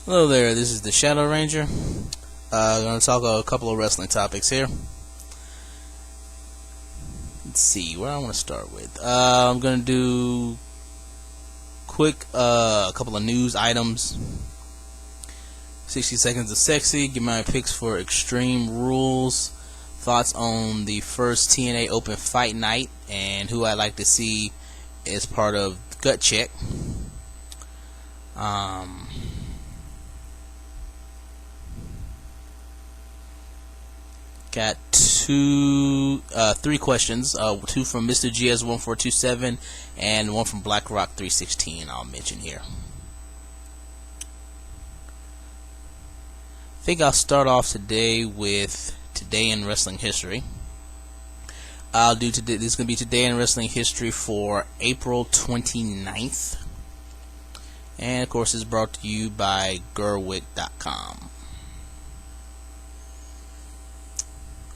Hello there, this is the Shadow Ranger. I'm going to talk a couple of wrestling topics here. Let's see, where I want to start with. I'm going to do quick a couple of news items. 60 Seconds of Sexy, give my picks for Extreme Rules, thoughts on the first TNA Open Fight Night, and who I'd like to see as part of Gut Check. Got three questions, two from Mr. GS1427 and one from BlackRock316 I'll mention here. I think I'll start off today with Today in Wrestling History. I'll do today. This is going to be Today in Wrestling History for April 29th. And of course it's brought to you by Gerwig.com.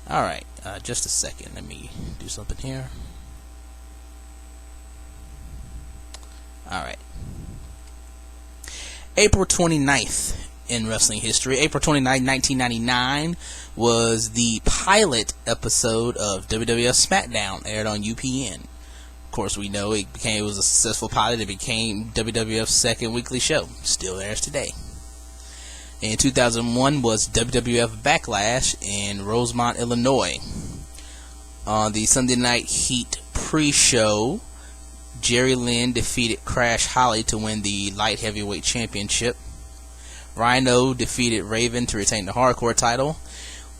Alright, just a second. Let me do something here. Alright. April 29th in wrestling history. April 29th, 1999 was the pilot episode of WWF SmackDown, aired on UPN. Of course, we know it was a successful pilot. It became WWF's second weekly show. Still airs today. In 2001 was WWF Backlash in Rosemont, Illinois. On the Sunday Night Heat pre-show, Jerry Lynn defeated Crash Holly to win the Light Heavyweight Championship. Rhino defeated Raven to retain the Hardcore title.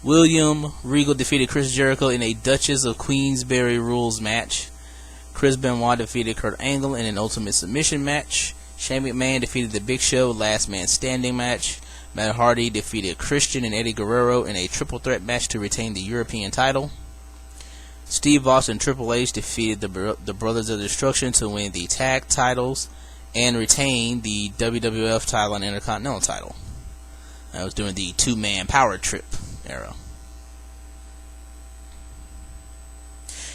William Regal defeated Chris Jericho in a Duchess of Queensberry Rules match. Chris Benoit defeated Kurt Angle in an Ultimate Submission match. Shane McMahon defeated The Big Show Last Man Standing match. Matt Hardy defeated Christian and Eddie Guerrero in a triple threat match to retain the European title. Steve Austin and Triple H defeated the Brothers of Destruction to win the tag titles and retain the WWF title and Intercontinental title. That was during the two-man power trip era.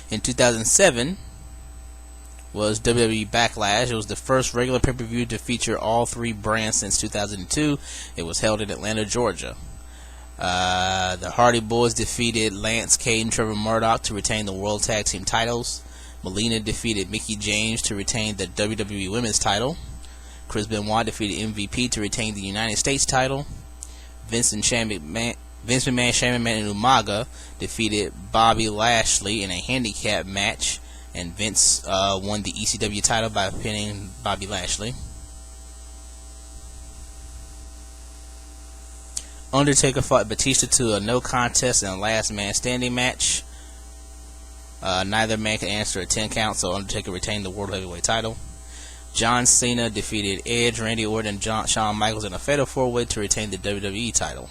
In 2007 was WWE Backlash. It was the first regular pay-per-view to feature all three brands since 2002. It was held in Atlanta, Georgia. The Hardy Boys defeated Lance Cade and Trevor Murdoch to retain the World Tag Team titles. Melina defeated Mickie James to retain the WWE Women's title. Chris Benoit defeated MVP to retain the United States title. Vince McMahon, Shane McMahon, and Umaga defeated Bobby Lashley in a handicap match. And Vince won the ECW title by pinning Bobby Lashley. Undertaker fought Batista to a no contest in a last man standing match. Neither man could answer a 10 count, so Undertaker retained the World Heavyweight title. John Cena defeated Edge, Randy Orton, and Shawn Michaels in a fatal 4-way to retain the WWE title.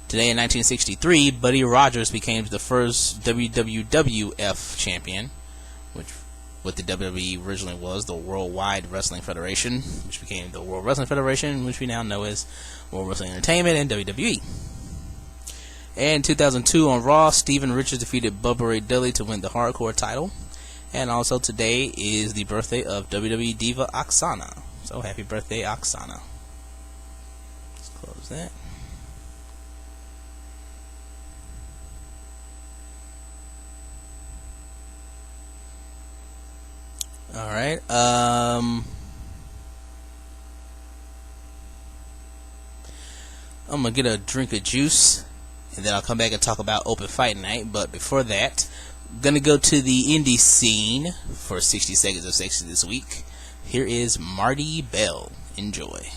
Today in 1963, Buddy Rogers became the first WWF champion, which what the WWE originally was, the Worldwide Wrestling Federation, which became the World Wrestling Federation, which we now know as World Wrestling Entertainment and WWE. And in 2002 on Raw, Steven Richards defeated Bubba Ray Dudley to win the Hardcore title. And also today is the birthday of WWE Diva Oksana. So happy birthday, Oksana. Let's close that. Alright, I'm gonna get a drink of juice, and then I'll come back and talk about Open Fight Night. But before that, I'm gonna go to the indie scene for 60 Seconds of Sexy this week. Here is Marty Bell. Enjoy.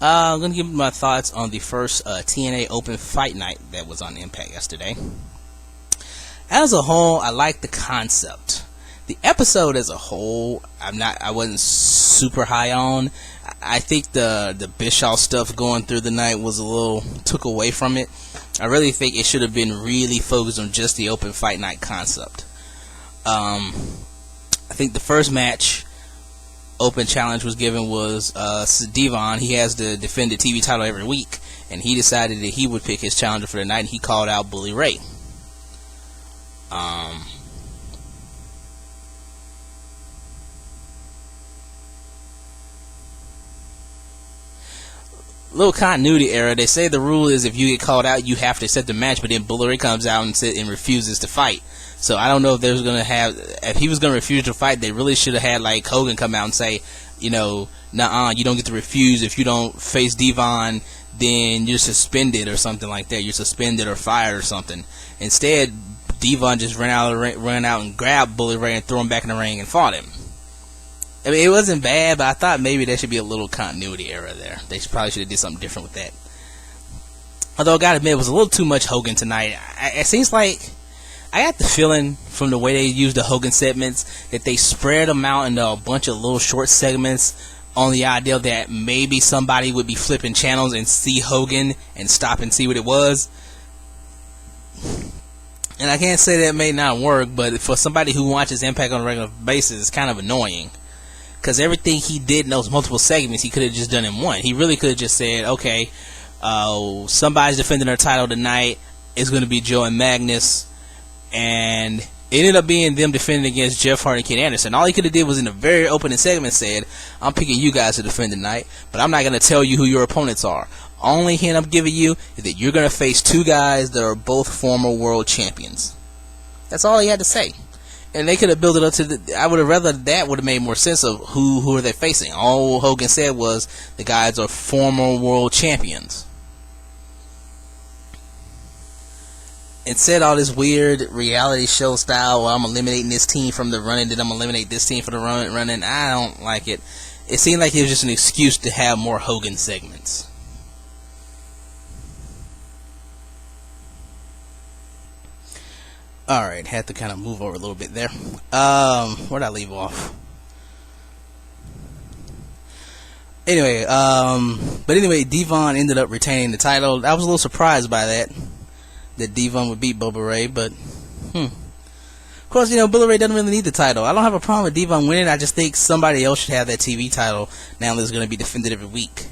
I'm going to give my thoughts on the first TNA Open Fight Night that was on Impact yesterday. As a whole, I like the concept. The episode as a whole, I wasn't super high on. I think the Bischoff stuff going through the night was took away from it. I really think it should have been really focused on just the Open Fight Night concept. I think the first match Open challenge was given was Devon. He has to defend the TV title every week, and he decided that he would pick his challenger for the night, and he called out Bully Ray. Little continuity error. They say the rule is if you get called out, you have to accept the match, but then Bully Ray comes out and refuses to fight. So I don't know if if he was gonna refuse to fight, they really should have had like Hogan come out and say, nuh-uh, you don't get to refuse. If you don't face Devon, then you're suspended or something like that. You're suspended or fired or something. Instead, Devon just ran out and grabbed Bully Ray and threw him back in the ring and fought him. I mean, it wasn't bad, but I thought maybe there should be a little continuity error there. They probably should have did something different with that. Although I gotta admit, it was a little too much Hogan tonight. It seems like I got the feeling from the way they used the Hogan segments that they spread them out into a bunch of little short segments on the idea that maybe somebody would be flipping channels and see Hogan and stop and see what it was. And I can't say that may not work, but for somebody who watches Impact on a regular basis, it's kind of annoying. Because everything he did in those multiple segments, he could have just done in one. He really could have just said, okay, somebody's defending their title tonight. It's going to be Joe and Magnus. And it ended up being them defending against Jeff Hardy and Ken Anderson. All he could have did was in the very opening segment said, I'm picking you guys to defend tonight, but I'm not going to tell you who your opponents are. Only hint I'm giving you is that you're going to face two guys that are both former world champions. That's all he had to say. And they could have built it up to I would have rather that would have made more sense of who are they facing. All Hogan said was the guys are former world champions. And said all this weird reality show style, well, I'm eliminating this team from the running, then I'm going to eliminate this team for the running. I don't like it. It seemed like it was just an excuse to have more Hogan segments. Alright, had to kind of move over a little bit there. Where'd I leave off? Anyway, Devon ended up retaining the title. I was a little surprised by that Devon would beat Bubba Ray, but of course, Bully Ray doesn't really need the title. I don't have a problem with Devon winning. I just think somebody else should have that TV title now that it's going to be defended every week.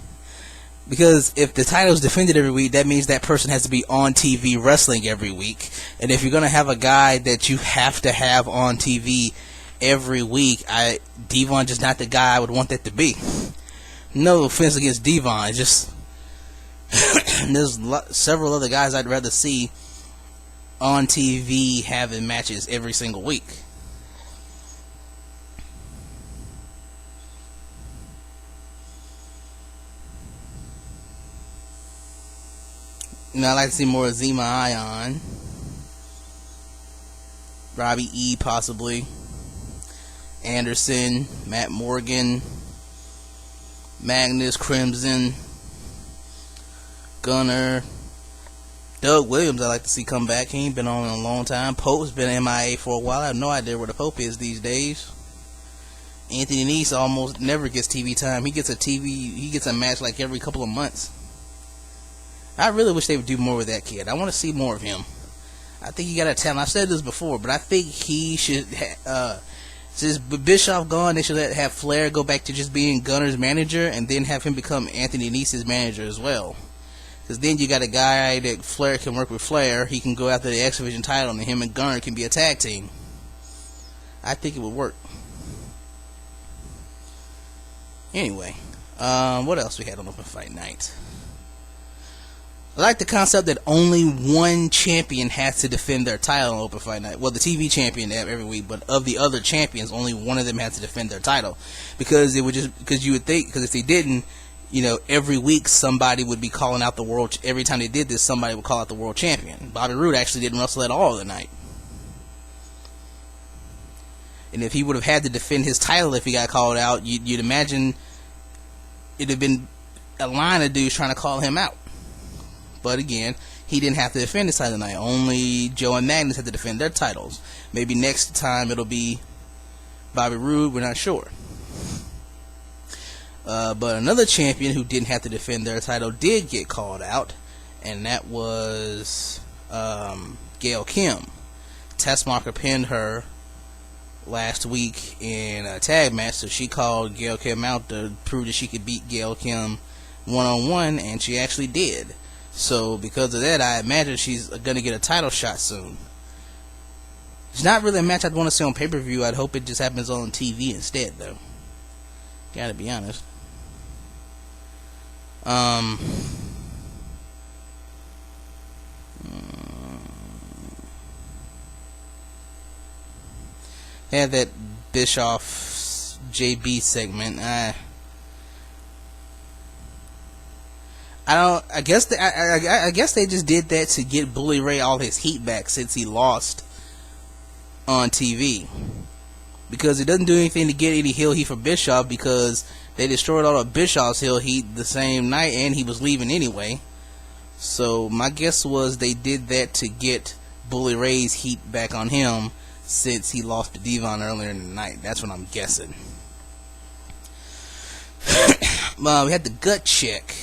Because if the title is defended every week, that means that person has to be on TV wrestling every week. And if you're going to have a guy that you have to have on TV every week, Devon just not the guy I would want that to be. No offense against Devon, it's just there's several other guys I'd rather see on TV having matches every single week. I'd like to see more of Zema Ion, Robbie E, possibly, Anderson, Matt Morgan, Magnus, Crimson, Gunner, Doug Williams I'd like to see come back. He ain't been on in a long time. Pope's been MIA for a while. I have no idea where the Pope is these days. Anthony Nese almost never gets TV time. He gets a match like every couple of months. I really wish they would do more with that kid. I want to see more of him. I think he got a talent. I've said this before, but I think he should. Since Bischoff gone, they should have Flair go back to just being Gunner's manager, and then have him become Anthony Nese's manager as well. Because then you got a guy that Flair can work with Flair. He can go after the X Division title, and him and Gunner can be a tag team. I think it would work. Anyway, what else we had on Open Fight Night? I like the concept that only one champion has to defend their title on Open Fight Night. Well, the TV champion they have every week, but of the other champions, only one of them has to defend their title. Because you would think, because if they didn't, every week somebody would be calling out the world. Every time they did this, somebody would call out the world champion. Bobby Roode actually didn't wrestle at all the night. And if he would have had to defend his title if he got called out, you'd imagine it'd have been a line of dudes trying to call him out. But again, he didn't have to defend his title tonight. Only Joe and Magnus had to defend their titles. Maybe next time it'll be Bobby Roode. We're not sure. But another champion who didn't have to defend their title did get called out, and that was Gail Kim. Tessmacher pinned her last week in a tag match, so she called Gail Kim out to prove that she could beat Gail Kim one-on-one, and she actually did. So because of that, I imagine she's going to get a title shot soon. It's not really a match I'd want to see on pay-per-view. I'd hope it just happens on TV instead, though. Gotta be honest. Had that Bischoff JB segment. I guess they just did that to get Bully Ray all his heat back since he lost on TV. Because it doesn't do anything to get any heel heat for Bischoff, because they destroyed all of Bischoff's heel heat the same night and he was leaving anyway. So my guess was they did that to get Bully Ray's heat back on him since he lost to Devon earlier in the night. That's what I'm guessing. We had the gut check.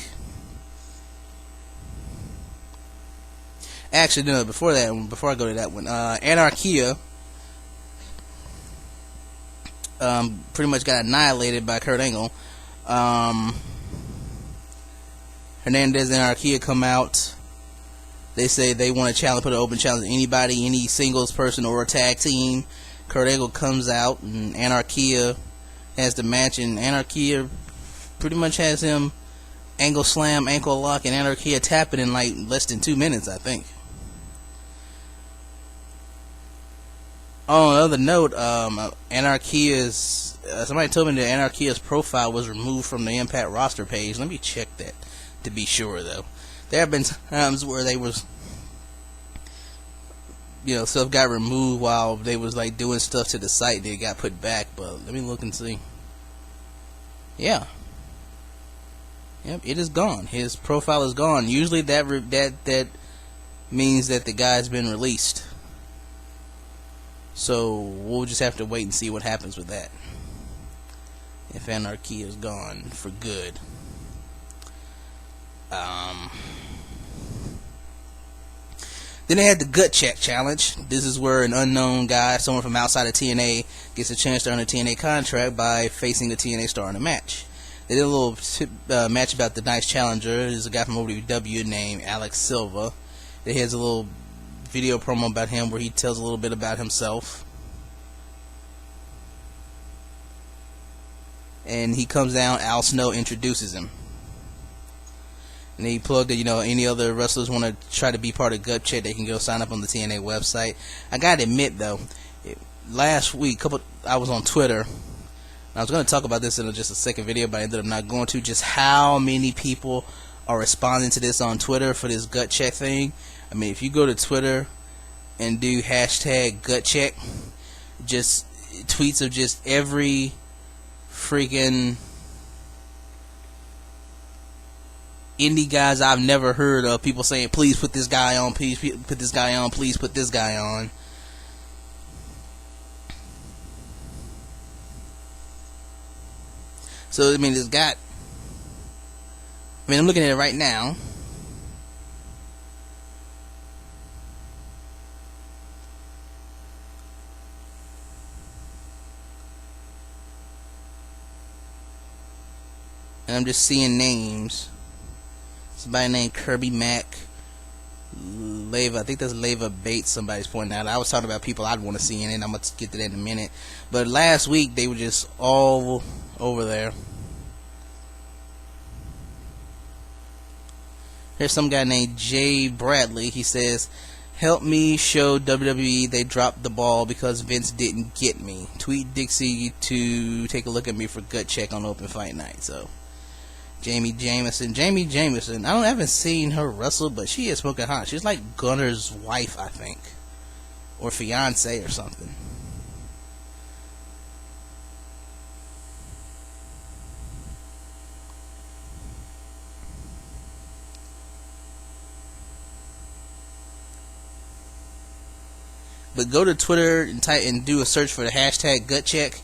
Actually, no, before I go to that one, Anarchia pretty much got annihilated by Kurt Angle. Hernandez and Anarchia come out. They say they want to put an open challenge to anybody, any singles person or a tag team. Kurt Angle comes out, and Anarchia has the match, and Anarchia pretty much has him angle slam, ankle lock, and Anarchia tapping in like less than 2 minutes, I think. On another note, Anarchia's somebody told me that Anarchia's profile was removed from the Impact roster page. Let me check that to be sure, though. There have been times where they was, stuff got removed while they was like doing stuff to the site and it got put back. But let me look and see. Yeah. Yep, it is gone. His profile is gone. Usually that means that the guy's been released. So we'll just have to wait and see what happens with that. If Anarchy is gone for good. Then they had the gut check challenge. This is where an unknown guy, someone from outside of TNA, gets a chance to earn a TNA contract by facing the TNA star in a match. They did a little match about the nice challenger. There's a guy from OVW named Alex Silva. He has a little video promo about him where he tells a little bit about himself. And he comes down, Al Snow introduces him. And he plugged that, any other wrestlers want to try to be part of Gut Check, they can go sign up on the TNA website. I gotta admit, though, last week, I was on Twitter. I was going to talk about this in just a second video, but I ended up not going to. Just how many people are responding to this on Twitter for this Gut Check thing. I mean, if you go to Twitter and do hashtag Gut Check, just tweets of just every freaking indie guys I've never heard of, people saying, please put this guy on, please put this guy on, please put this guy on. So, I mean, I'm looking at it right now. And I'm just seeing names. Somebody named Kirby Mack, Leva, I think that's Leva Bates somebody's pointing out. I was talking about people I'd want to see in it. I'm going to get to that in a minute. But last week, they were just all over there. There's some guy named Jay Bradley. He says, help me show WWE they dropped the ball because Vince didn't get me. Tweet Dixie to take a look at me for Gut Check on Open Fight Night. So, Jamie Jamison, I haven't seen her wrestle, but she is smoking hot. She's like Gunner's wife, I think, or fiance or something. But go to Twitter and type and do a search for the hashtag gut check,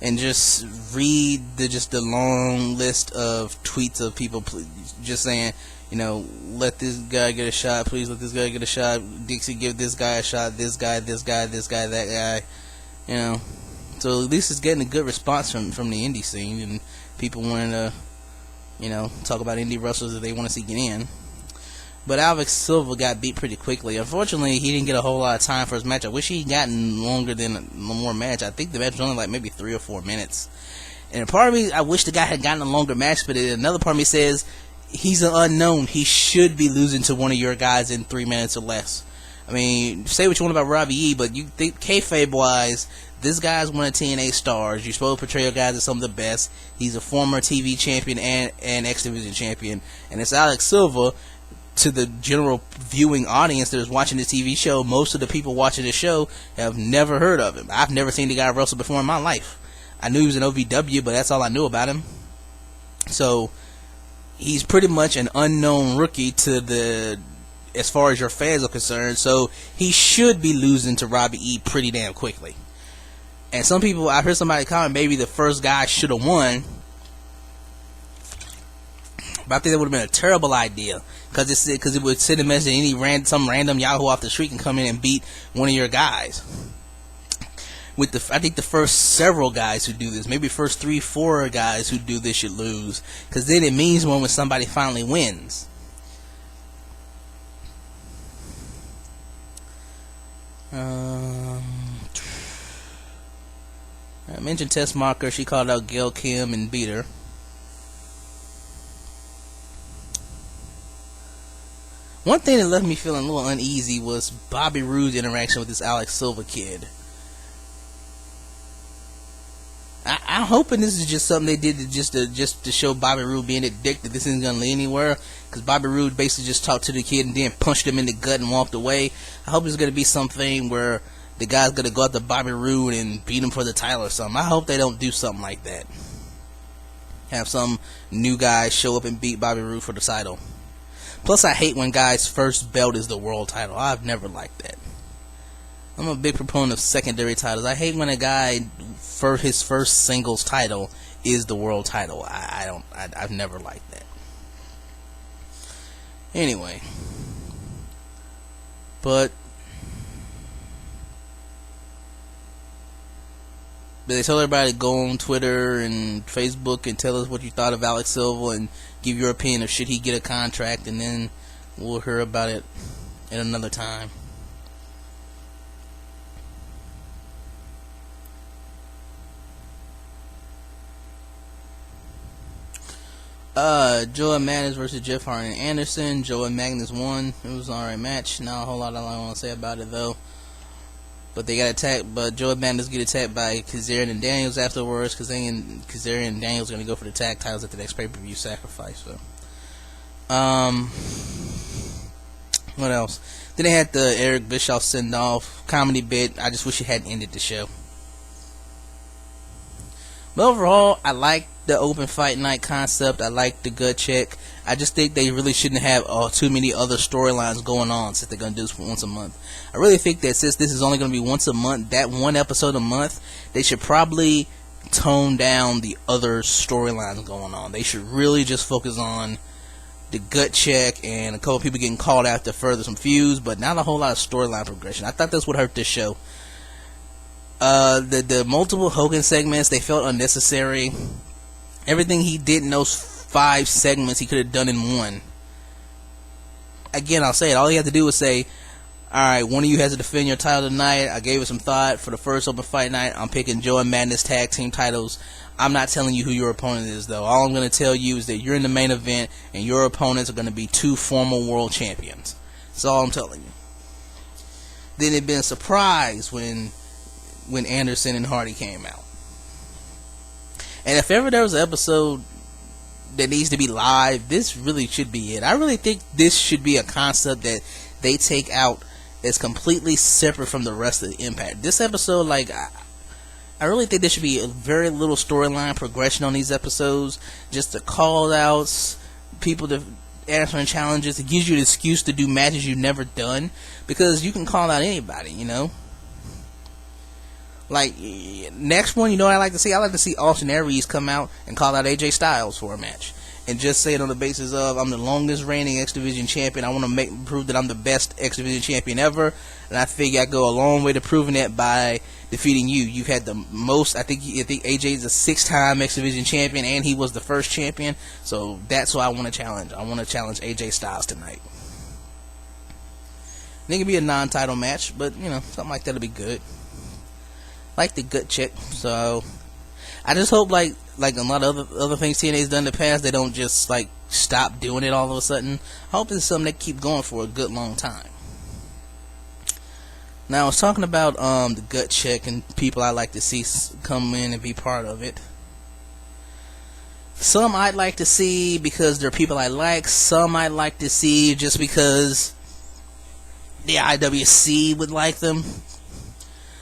and just read the long list of tweets of people just saying, let this guy get a shot, please let this guy get a shot, Dixie give this guy a shot, this guy, that guy, So at least it's getting a good response from the indie scene, and people wanting to, talk about indie wrestlers that they want to see get in. But Alex Silva got beat pretty quickly. Unfortunately, he didn't get a whole lot of time for his match. I wish he'd gotten longer than a more match. I think the match was only like maybe 3 or 4 minutes. And part of me, I wish the guy had gotten a longer match, but another part of me says he's an unknown. He should be losing to one of your guys in 3 minutes or less. I mean, say what you want about Robbie E, but you think kayfabe-wise, this guy's one of TNA stars. You're supposed to portray your guys as some of the best. He's a former TV champion and X Division champion. And it's Alex Silva. To the general viewing audience that is watching the TV show, most of the people watching the show have never heard of him. I've never seen the guy wrestle before in my life. I knew he was an OVW, but that's all I knew about him. So he's pretty much an unknown rookie as far as your fans are concerned. So he should be losing to Robbie E pretty damn quickly. And some people, I heard somebody comment, maybe the first guy should have won. But I think that would have been a terrible idea, because it would send a message that some random Yahoo off the street can come in and beat one of your guys. I think the first several guys who do this, maybe first 3-4 guys who do this should lose, because then it means when somebody finally wins. I mentioned Tess Marker. She called out Gail Kim and beat her. One thing that left me feeling a little uneasy was Bobby Roode's interaction with this Alex Silva kid. I'm hoping this is just something they did just to show Bobby Roode being a dick, that this isn't going to lead anywhere. Because Bobby Roode basically just talked to the kid and then punched him in the gut and walked away. I hope it's going to be something where the guy's going to go out to Bobby Roode and beat him for the title or something. I hope they don't do something like that. Have some new guy show up and beat Bobby Roode for the title. Plus, I hate when guys' first belt is the world title. I've never liked that. I'm a big proponent of secondary titles. I hate when a guy, for his first singles title, is the world title. I've never liked that. Anyway. But they told everybody to go on Twitter and Facebook and tell us what you thought of Alex Silva and give your opinion of should he get a contract, and then we'll hear about it at another time. Joe Magnus versus Jeff Hardy and Anderson. Joe Magnus won. It was an alright match. Not a whole lot I want to say about it though. But they got attacked. But Joe Magnus get attacked by Kazarian and Daniels afterwards. Kazarian and Daniels are going to go for the tag titles at the next pay-per-view Sacrifice. So, what else? Then they had the Eric Bischoff send-off comedy bit. I just wish it hadn't ended the show. But overall, I like the open fight night concept. I like the gut check. I just think they really shouldn't have too many other storylines going on since they're going to do this for once a month. I really think that since this is only going to be once a month, that one episode a month, they should probably tone down the other storylines going on. They should really just focus on the gut check and a couple people getting called out to further some feuds, but not a whole lot of storyline progression. I thought that's what hurt this show. The multiple Hogan segments, they felt unnecessary. Everything he did in those 5 segments, he could have done in one. Again, I'll say it. All he had to do was say, alright, one of you has to defend your title tonight. I gave it some thought for the first open fight night. I'm picking Joe and Madness tag team titles. I'm not telling you who your opponent is, though. All I'm going to tell you is that you're in the main event, and your opponents are going to be 2 former world champions. That's all I'm telling you. Then it'd been a surprise when Anderson and Hardy came out. And if ever there was an episode that needs to be live, this really should be it. I really think this should be a concept that they take out that's completely separate from the rest of the Impact. This episode, I really think there should be a very little storyline progression on these episodes. Just the call outs, people to answering challenges. It gives you an excuse to do matches you've never done, because you can call out anybody, you know. Like, next one, you know what I like to see? I like to see Austin Aries come out and call out AJ Styles for a match. And just say it on the basis of, I'm the longest reigning X Division champion. I want to prove that I'm the best X Division champion ever. And I figure I go a long way to proving that by defeating you. You've had the most, I think AJ is a 6-time X Division champion, and he was the first champion. So that's what I want to challenge. I want to challenge AJ Styles tonight. And it could be a non-title match, but, you know, something like that would be good. Like the gut check. So I just hope, like a lot of other things TNA's done in the past, they don't just like stop doing it all of a sudden. I hope it's something they keep going for a good long time. Now I was talking about the gut check and people I like to see come in and be part of it. Some I'd like to see because they're people I like. Some I'd like to see just because the IWC would like them.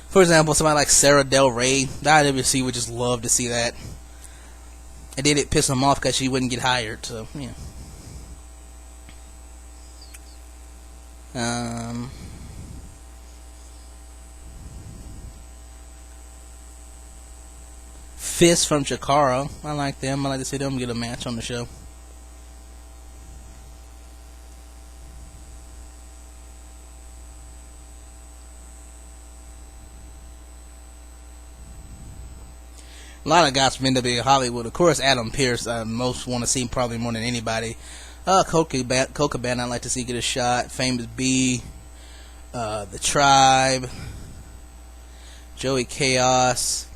For example, somebody like Sarah Del Rey, the IWC would just love to see that. And then it pissed them off because she wouldn't get hired. So, yeah. Fist from Chikara, I like them. I like to see them get a match on the show. A lot of guys from NWA Hollywood. Of course, Adam Pearce, most want to see probably more than anybody. Coca Band, I'd like to see get a shot. Famous B, The Tribe, Joey Chaos,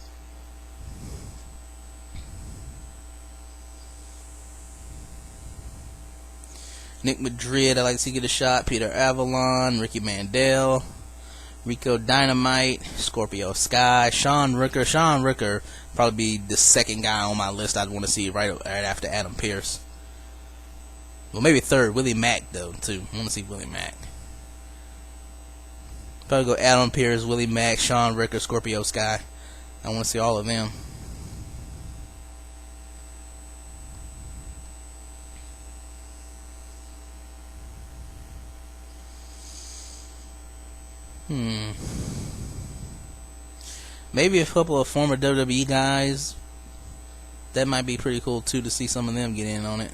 Nick Madrid, I'd like to see get a shot. Peter Avalon, Ricky Mandel, Rico Dynamite, Scorpio Sky, Sean Ricker. Sean Ricker probably be the second guy on my list I'd want to see right after Adam Pearce. Well, maybe third. Willie Mack, though, too. I want to see Willie Mack. Probably go Adam Pearce, Willie Mack, Sean Ricker, Scorpio Sky. I want to see all of them. Maybe a couple of former WWE guys. That might be pretty cool too to see some of them get in on it.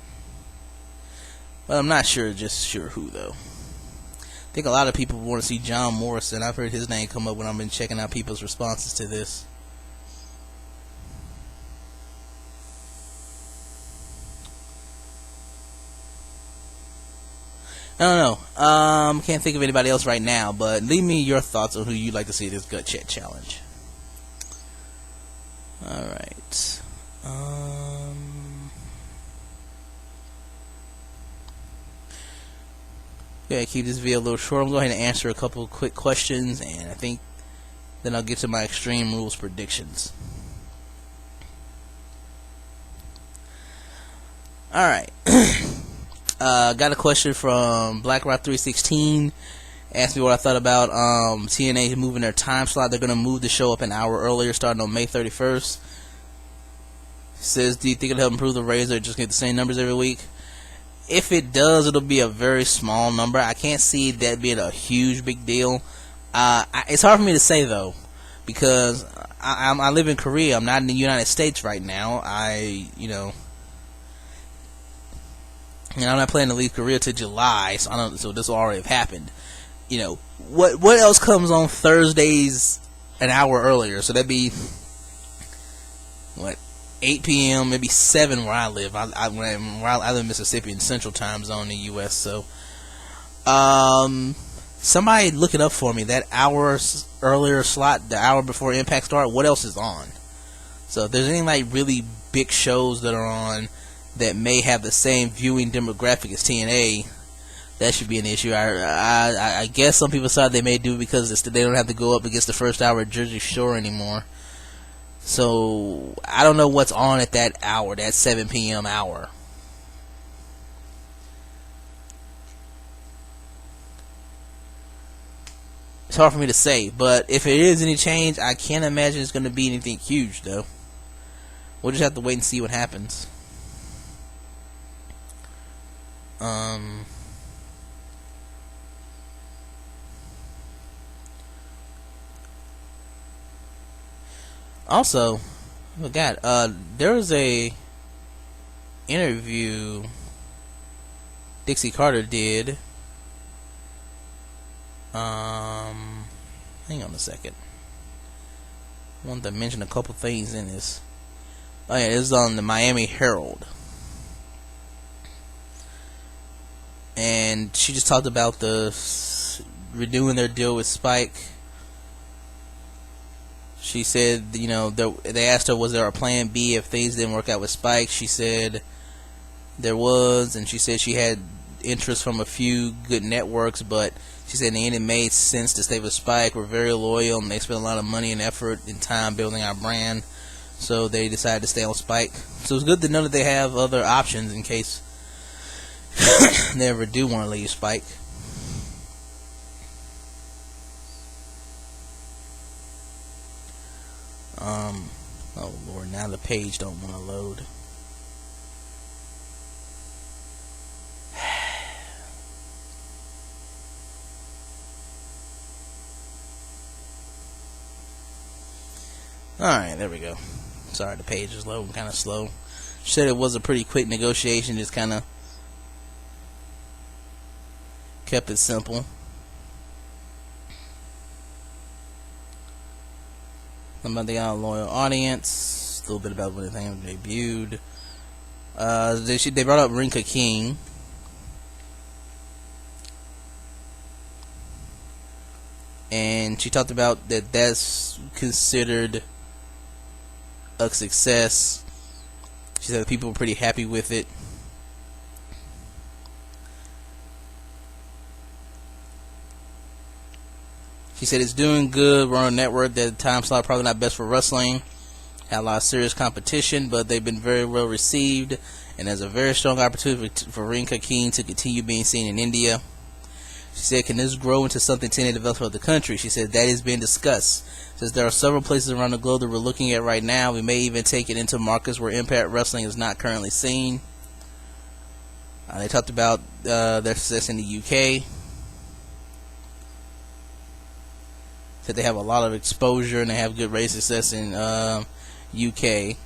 But I'm not sure who though. I think a lot of people want to see John Morrison. I've heard his name come up when I've been checking out people's responses to this. I don't know. Can't think of anybody else right now, but leave me your thoughts on who you'd like to see this gut check challenge. Alright. Yeah, keep this video a little short. I'm going to go ahead and answer a couple of quick questions, and I think then I'll get to my Extreme Rules predictions. Alright. Got a question from BlackRock316. Asked me what I thought about TNA moving their time slot. They're going to move the show up an hour earlier, starting on May 31st. Says, do you think it'll help improve the ratings, or just get the same numbers every week? If it does, it'll be a very small number. I can't see that being a huge big deal. It's hard for me to say though, because I live in Korea. I'm not in the United States right now. I'm not planning to leave Korea till July, so this will already have happened. What else comes on Thursdays an hour earlier? So that'd be 8 p.m., maybe 7 where I live. I live in Mississippi in Central Time Zone in the U.S. So, somebody look it up for me. That hour earlier slot, the hour before Impact start. What else is on? So if there's any like really big shows that are on that may have the same viewing demographic as TNA, that should be an issue. I guess some people thought they may do it because they don't have to go up against the first hour of Jersey Shore anymore. So I don't know what's on at that hour, that 7 p.m. hour. It's hard for me to say, but if it is any change, I can't imagine it's going to be anything huge, though. We'll just have to wait and see what happens. Also, I forgot. There was a interview Dixie Carter did. Hang on a second. I wanted to mention a couple things in this. Oh yeah, this is on the Miami Herald. And she just talked about the renewing their deal with Spike. She said, you know, they asked her, was there a plan B if things didn't work out with Spike? She said there was, and she said she had interest from a few good networks, but she said in the end it made sense to stay with Spike. We're very loyal, and they spent a lot of money and effort and time building our brand, so they decided to stay on Spike. So it's good to know that they have other options in case they ever do want to leave Spike. Oh Lord, now the page don't want to load. Alright, there we go. Sorry, the page is loading kind of slow. She said it was a pretty quick negotiation, just kind of kept it simple. About they got a loyal audience. A little bit about when the thing debuted. They brought up Rinka King. And she talked about that's considered a success. She said people were pretty happy with it. She said it's doing good. We're on a network that the time slot probably not best for wrestling. Had a lot of serious competition, but they've been very well received, and there's a very strong opportunity for Rinka King to continue being seen in India. She said, can this grow into something to develop for the country? She said that is being discussed. Says there are several places around the globe that we're looking at right now. We may even take it into markets where Impact Wrestling is not currently seen. They talked about their success in the UK. Said they have a lot of exposure and they have good race success in UK.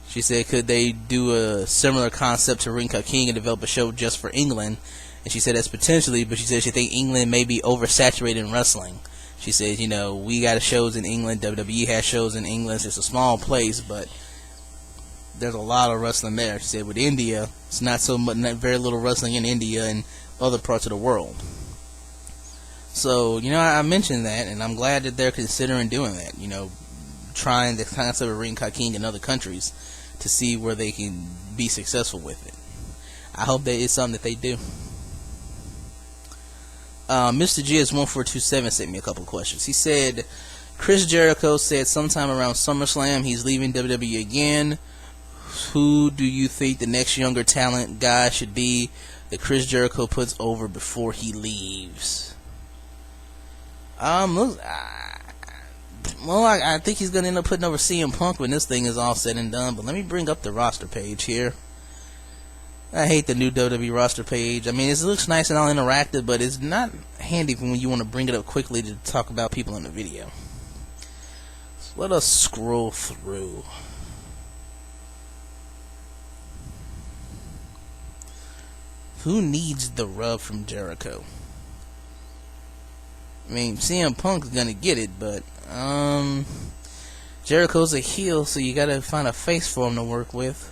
She said, could they do a similar concept to Rinka King and develop a show just for England? And she said that's potentially, but she said she thinks England may be oversaturated in wrestling. She said, you know, we got shows in England, WWE has shows in England. It's a small place, but there's a lot of wrestling there. She said with India, it's not so much, very little wrestling in India and other parts of the world. So, you know, I mentioned that, and I'm glad that they're considering doing that. You know, trying the concept of Rinka King in other countries to see where they can be successful with it. I hope that it's something that they do. Mr. GS1427 sent me a couple of questions. He said, Chris Jericho said sometime around SummerSlam he's leaving WWE again. Who do you think the next younger talent guy should be that Chris Jericho puts over before he leaves? I think he's gonna end up putting over CM Punk when this thing is all said and done. But let me bring up the roster page here. I hate the new WWE roster page. I mean, it looks nice and all interactive, but it's not handy when you want to bring it up quickly to talk about people in the video. So let us scroll through. Who needs the rub from Jericho? I mean, CM Punk's gonna get it, but Jericho's a heel, so you gotta find a face for him to work with.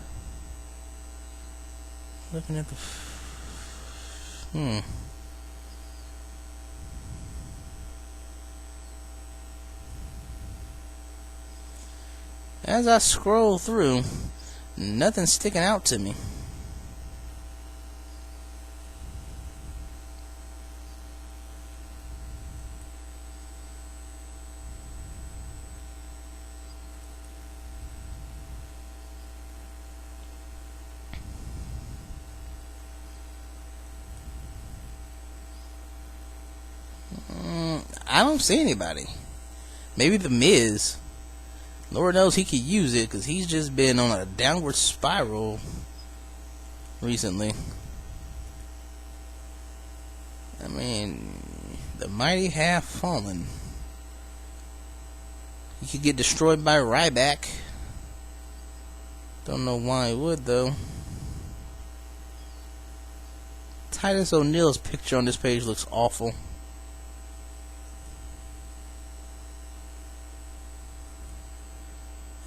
Looking at the As I scroll through, nothing's sticking out to me. I don't see anybody. Maybe The Miz. Lord knows he could use it because he's just been on a downward spiral recently. I mean, the mighty have fallen. You could get destroyed by Ryback. Don't know why it would, though. Titus O'Neil's picture on this page looks awful.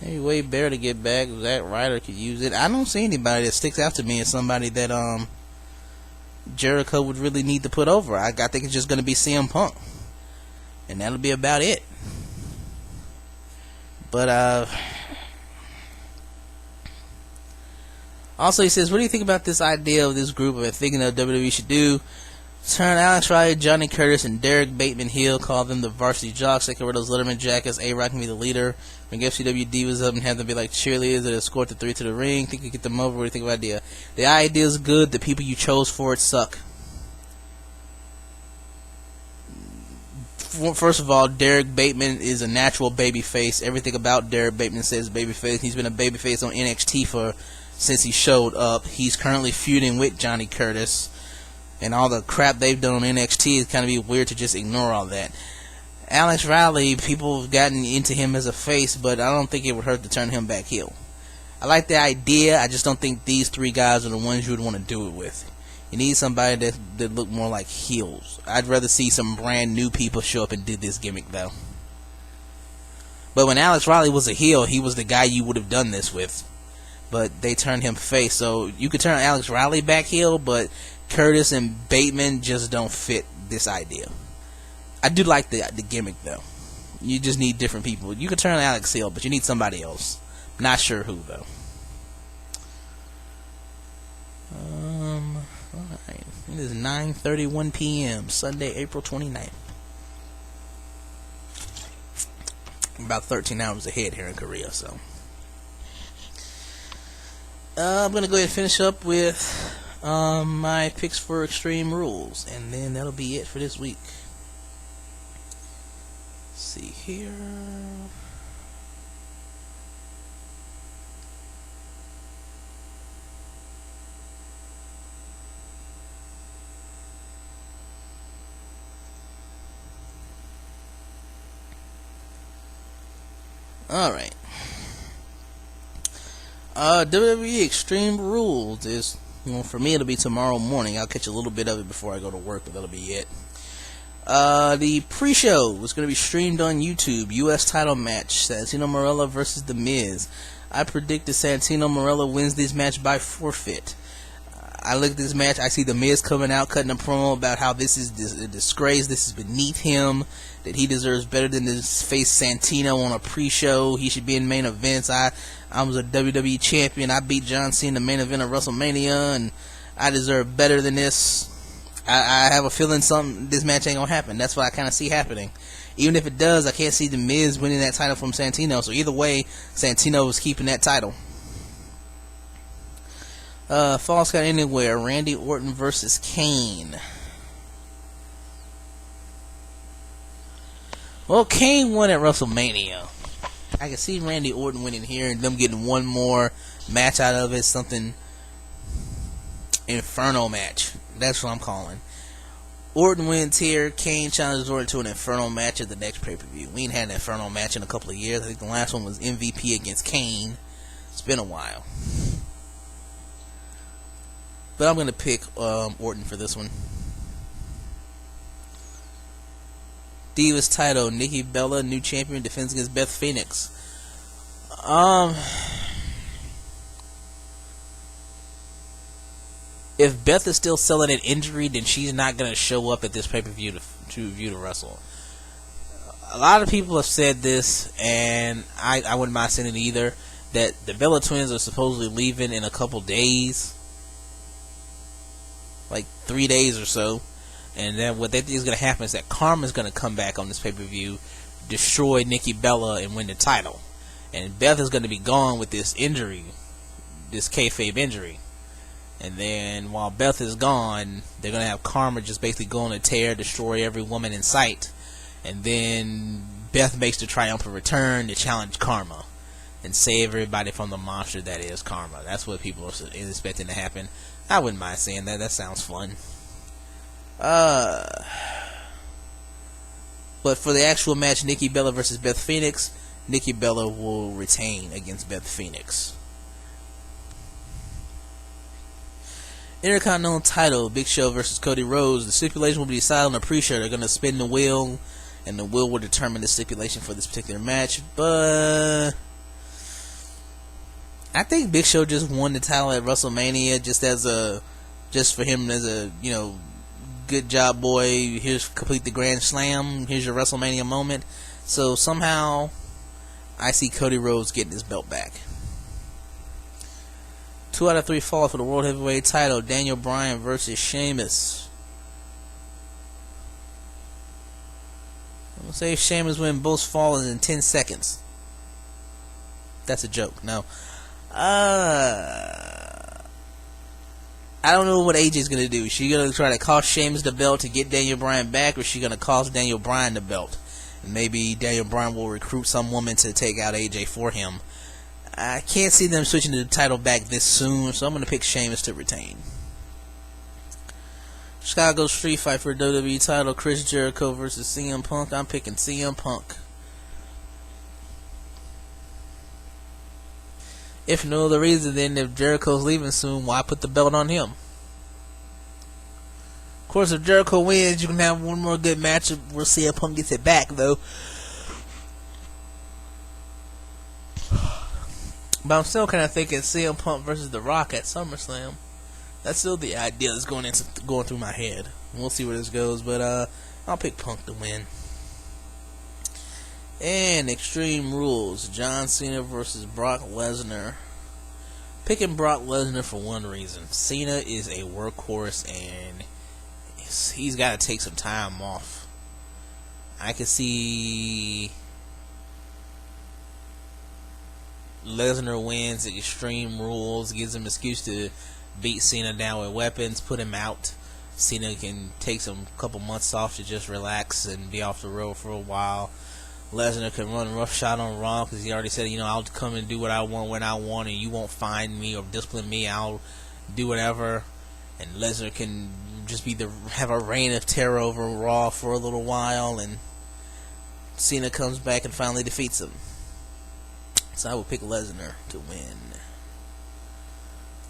Maybe way better to get back. Zack Ryder could use it. I don't see anybody that sticks out to me as somebody that Jericho would really need to put over. I think it's just going to be CM Punk, and that'll be about it. But also he says, what do you think about this idea of this group of thinking that WWE should do? Turn Alex Riley, Johnny Curtis, and Derek Bateman heel. Call them the Varsity Jocks. They can wear those Letterman jackets. A-Rock can be the leader. Bring FCW Divas up and have them be like cheerleaders that escort the three to the ring. Think you get them over. What do you think about the idea? The idea is good. The people you chose for it suck. First of all, Derek Bateman is a natural babyface. Everything about Derek Bateman says babyface. He's been a babyface on NXT since he showed up. He's currently feuding with Johnny Curtis. And all the crap they've done on NXT is kind of be weird to just ignore all that. Alex Riley, people have gotten into him as a face, but I don't think it would hurt to turn him back heel. I like the idea. I just don't think these three guys are the ones you would want to do it with. You need somebody that look more like heels. I'd rather see some brand new people show up and do this gimmick, though. But when Alex Riley was a heel, he was the guy you would have done this with. But they turned him face, so you could turn Alex Riley back heel, but Curtis and Bateman just don't fit this idea. I do like the gimmick, though. You just need different people. You could turn Alex heel, but you need somebody else. Not sure who, though. Alright. It is 9:31 p.m. Sunday, April 29th. About 13 hours ahead here in Korea, so. I'm going to go ahead and finish up with my picks for Extreme Rules, and then that'll be it for this week. Let's see here. Alright. WWE Extreme Rules is, for me it'll be tomorrow morning. I'll catch a little bit of it before I go to work, but that'll be it. The pre-show was going to be streamed on YouTube. U.S. title match, Santino Marella versus The Miz. I predict that Santino Marella wins this match by forfeit. I look at this match, I see The Miz coming out, cutting a promo about how this is a disgrace, this is beneath him, that he deserves better than to face Santino on a pre-show. He should be in main events. I was a WWE champion. I beat John Cena in the main event of WrestleMania, and I deserve better than this. I have a feeling this match ain't gonna happen. That's what I kind of see happening. Even if it does, I can't see The Miz winning that title from Santino. So either way, Santino is keeping that title. Falls Count Anywhere, Randy Orton versus Kane. Well, Kane won at WrestleMania. I can see Randy Orton winning here and them getting one more match out of it. Something Inferno match. That's what I'm calling. Orton wins here. Kane challenges Orton to an Inferno match at the next pay-per-view. We ain't had an Inferno match in a couple of years. I think the last one was MVP against Kane. It's been a while. But I'm going to pick Orton for this one. Divas title, Nikki Bella, new champion, defends against Beth Phoenix. If Beth is still selling an injury, then she's not going to show up at this pay-per-view to wrestle. A lot of people have said this, and I wouldn't mind saying it either, that the Bella Twins are supposedly leaving in a couple days. Like 3 days or so. And then what they think is going to happen is that Karma's going to come back on this pay-per-view, destroy Nikki Bella, and win the title. And Beth is going to be gone with this injury, this kayfabe injury. And then while Beth is gone, they're going to have Karma just basically go on a tear, destroy every woman in sight. And then Beth makes the triumphant return to challenge Karma and save everybody from the monster that is Karma. That's what people are expecting to happen. I wouldn't mind saying that. That sounds fun. But for the actual match, Nikki Bella versus Beth Phoenix, Nikki Bella will retain against Beth Phoenix. Intercontinental title, Big Show versus Cody Rhodes. The stipulation will be decided on the pre-show. They're going to spin the wheel, and the wheel will determine the stipulation for this particular match. But I think Big Show just won the title at WrestleMania just for him as a, good job, boy. Here's complete the Grand Slam. Here's your WrestleMania moment. So somehow I see Cody Rhodes getting his belt back. 2 out of 3 falls for the World Heavyweight title. Daniel Bryan versus Sheamus. I'm going to say Sheamus win both falls in 10 seconds. That's a joke. No. I don't know what AJ's going to do. Is she going to try to cost Sheamus the belt to get Daniel Bryan back, or is she going to cost Daniel Bryan the belt? And maybe Daniel Bryan will recruit some woman to take out AJ for him. I can't see them switching the title back this soon, so I'm going to pick Sheamus to retain. Chicago Street Fight for WWE title, Chris Jericho versus CM Punk. I'm picking CM Punk. If no other reason, then if Jericho's leaving soon, why put the belt on him? Of course, if Jericho wins, you can have one more good match where CM Punk gets it back, though. But I'm still kind of thinking CM Punk versus The Rock at SummerSlam. That's still the idea that's going through my head. We'll see where this goes, but I'll pick Punk to win. And Extreme Rules, John Cena versus Brock Lesnar. Picking Brock Lesnar for one reason. Cena is a workhorse, and he's got to take some time off. I can see Lesnar wins at Extreme Rules, gives him an excuse to beat Cena down with weapons, put him out. Cena can take some couple months off to just relax and be off the road for a while. Lesnar can run roughshod on Raw because he already said, I'll come and do what I want when I want, and you won't find me or discipline me. I'll do whatever. And Lesnar can just have a reign of terror over Raw for a little while, and Cena comes back and finally defeats him. So I will pick Lesnar to win.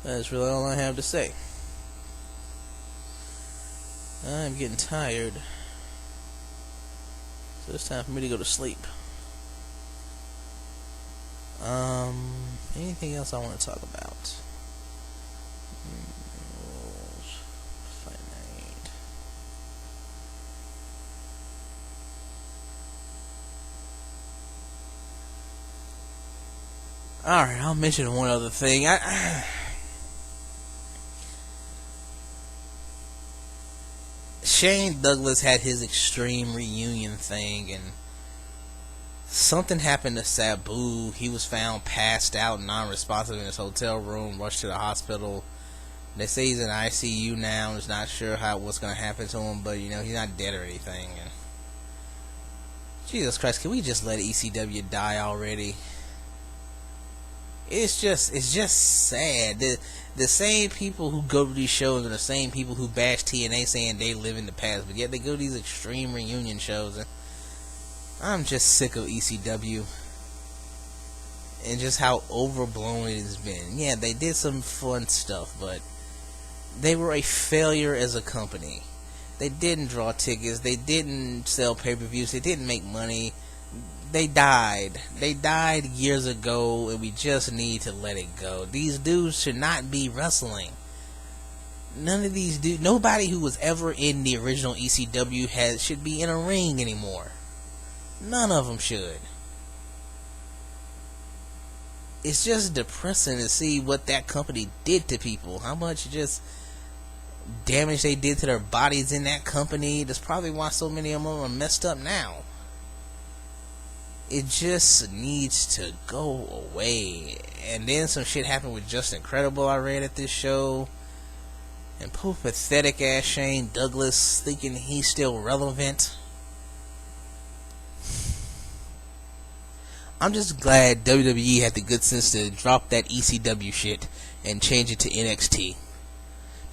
That's really all I have to say. I'm getting tired. So it's time for me to go to sleep. Anything else I want to talk about? Finite. Alright, I'll mention one other thing. Shane Douglas had his Extreme reunion thing, and something happened to Sabu. He was found passed out, non-responsive in his hotel room, rushed to the hospital. They say he's in ICU now, and is not sure what's going to happen to him, but he's not dead or anything. And Jesus Christ, can we just let ECW die already? It's just sad. The same people who go to these shows are the same people who bash TNA saying they live in the past, but yet they go to these Extreme reunion shows. And I'm just sick of ECW and just how overblown it has been. Yeah, they did some fun stuff, but they were a failure as a company. They didn't draw tickets. They didn't sell pay-per-views. They didn't make money. They died. They died years ago, and we just need to let it go. These dudes should not be wrestling. None of these dudes, nobody who was ever in the original ECW should be in a ring anymore. None of them should. It's just depressing to see what that company did to people. How much just damage they did to their bodies in that company. That's probably why so many of them are messed up now. It just needs to go away. And then some shit happened with Justin Credible, I read at this show. And poor pathetic ass Shane Douglas thinking he's still relevant. I'm just glad WWE had the good sense to drop that ECW shit and change it to NXT.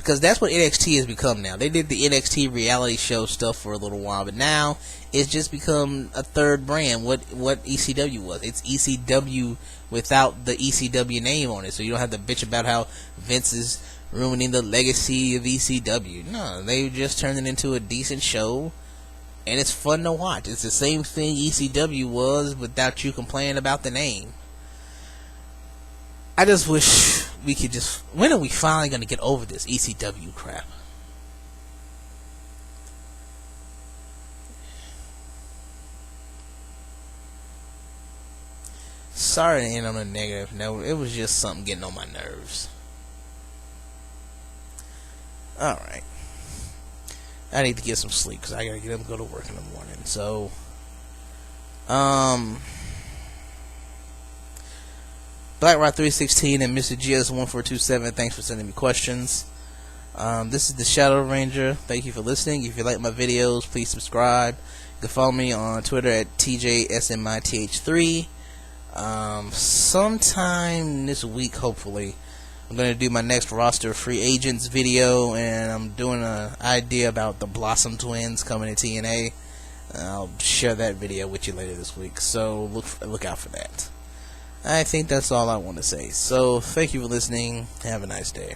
because that's what NXT has become now. They did the NXT reality show stuff for a little while, but now it's just become a third brand. What ECW was. It's ECW without the ECW name on it, so you don't have to bitch about how Vince is ruining the legacy of ECW. No, they just turned it into a decent show, and it's fun to watch. It's the same thing ECW was without you complaining about the name. I just wish we could just... When are we finally going to get over this ECW crap? Sorry to end on a negative note. It was just something getting on my nerves. Alright. I need to get some sleep because I gotta get up and go to work in the morning. So, BlackRock 316 and Mr. GS 1427, thanks for sending me questions. This is the Shadow Ranger. Thank you for listening. If you like my videos, please subscribe. You can follow me on Twitter at TJSMITH3. Sometime this week, hopefully, I'm going to do my next roster of free agents video, and I'm doing an idea about the Blossom Twins coming to TNA. I'll share that video with you later this week, so look out for that. I think that's all I want to say. So, thank you for listening. Have a nice day.